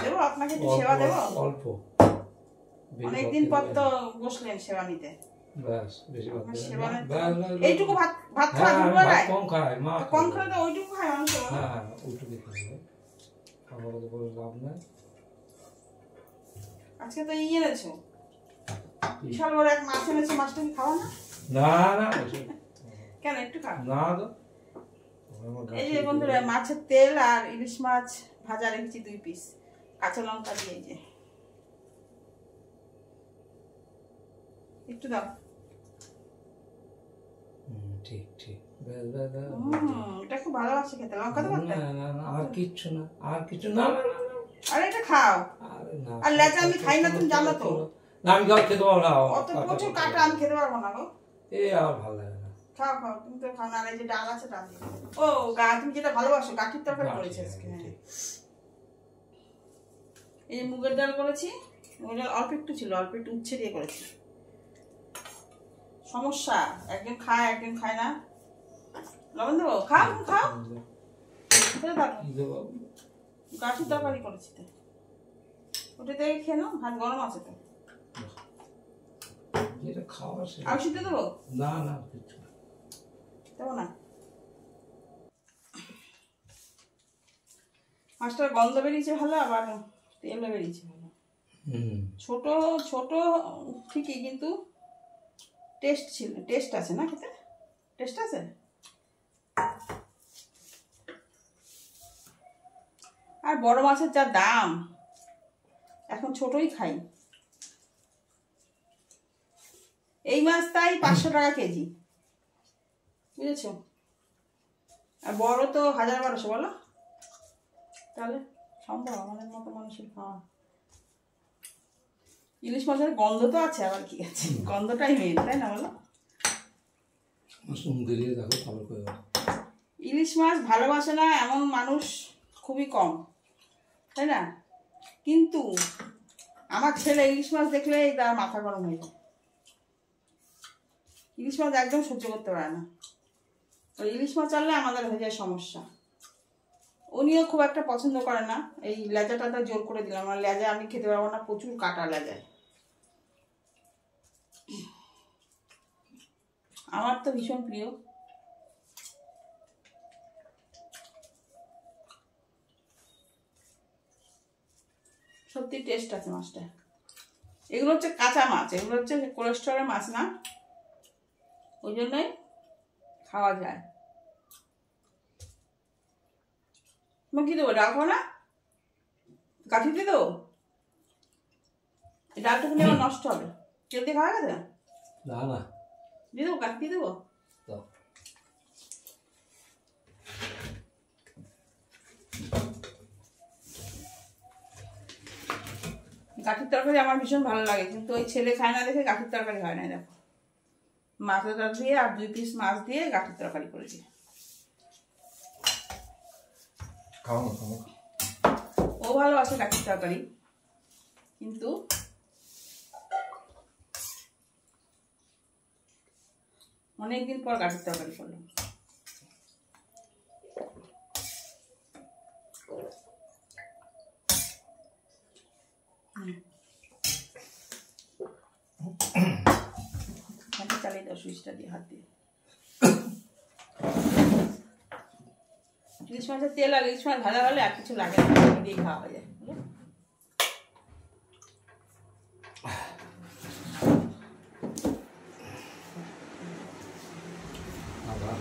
দেবো আপনাকে, একটু সেবা দেবো অল্প। অনেকদিন পর তো বসলেন সেবা নিতে। ব্যাস, বেশি ভাত সেবা না। এইটুকু ভাত খাওয়া কম খায় মা, কম খেলে তো ওইটুকু খায় মানুষ। হ্যাঁ ওইটুকুই খাবে, খাবার তো কোনো লাভ নাই। আজকে তো এনেছো বিশাল বড় এক মাছ এনেছো, মাছটা কি খাওয়া না? না না কেন, একটু খাও না। তো এই যে বন্ধুরা, মাছের তেল আর ইলিশ মাছ ভাজা রেখেছি 2 পিস, কাঁচা লঙ্কা দিয়ে। এই যে একটু দাও। ঠিক ঠিক, এটা খুব ভালোবাসে খেতে। লঙ্কা দেবো? আর কিচ্ছু না, আর কিছু না। আরে এটা খাও। আর লেজা আমি খাই না, তুমি জানো তো। না আমি খেতে পারবো না, অত প্রচুর কাটা আমি খেতে পারবো না গো। আমার ভালো লাগে না। খাও খাও, তুমি তো খাও না। আর এই যে ডাল আছে, ডাল দিয়ে। ও তুমি যেটা ভালোবাসো, গাঠির তরকারি করেছি আজকে। এই যে মুগের ডাল করেছি, মুগের ডাল অল্প একটু ছিল, অল্প একটু উচ্ছে দিয়ে করেছি। সমস্যা, একজন খায় একজন খায় না। লবণ দেবো? খাও খাও, গাঠির তরকারি করেছি তো, ওটা থেকে খেয়ে নাও, ভাত গরম আছে তো। আর সিদ্ধ দেবো? না না কিছু দেবো না। মাছটার গন্ধ বেরিয়েছে ভালো, আবার তেলও বেরিয়েছে ভালো। ছোট ছোট ঠিকই, কিন্তু টেস্ট আছে না খেতে? টেস্ট আছে। আর বড় মাছের যা দাম এখন, ছোটই খাই। এই মাছ তাই 500 টাকা কেজি, বুঝেছো? আর বড় তো 1000-1200, বলো তাহলে সম্ভব আমাদের মতো মানুষের খাওয়া? ইলিশ মাছের গন্ধ তো আছে, আবার কি আছে, গন্ধটাই মেন, তাই না বলো? ইলিশ মাছ ভালোবাসে না এমন মানুষ খুবই কম, তাই না? কিন্তু আমার ছেলে ইলিশ মাছ দেখলেই তার মাথা গরম হয়ে যায়। ইলিশ মাছ একদম সহ্য করতে পারে না। ওই ইলিশ মাছ আনলে আমাদের হয়ে যায় সমস্যা। উনিও খুব একটা পছন্দ করে না। এই লেজাটা তো জোর করে দিলাম, আমার লেজা আমি খেতে পারবো না, প্রচুর কাটা লেজায়। আমার তো ভীষণ প্রিয়। সত্যি টেস্ট আছে মাছটা। এগুলো হচ্ছে কাঁচা মাছ, এগুলো হচ্ছে কোলেস্ট্রলের মাছ না, ওই জন্যই খাওয়া যায়। কি দেবো? ডাল খাবো না? কাঠি দিয়ে দেবো? ডালটুকু নিয়ে আমার নষ্ট হবে, তেল দিয়ে খাওয়া গেছে না না, দিয়ে দেবো, কাঠি দিয়ে দেবো। গাঠির তরকারি আমার ভীষণ ভালো লাগে, কিন্তু ওই ছেলে খায় না দেখে গাঠির তরকারি হয় না। দেখো মাথাটা দিয়ে আর 2 পিস মাছ দিয়ে গাঠির তরকারি করেছি। ও ভালোবাসে গাঠির তরকারি, কিন্তু অনেকদিন পর গাঠির তরকারি করলাম। চালিয়ে দাও সুইচটা দিয়ে, হাত দিয়ে। ইলিশ মাছের তেল আর ইলিশ মাছ ভাজা হলে আর কিছু লাগে না, দিয়ে খাওয়া হয়ে যায়। আবার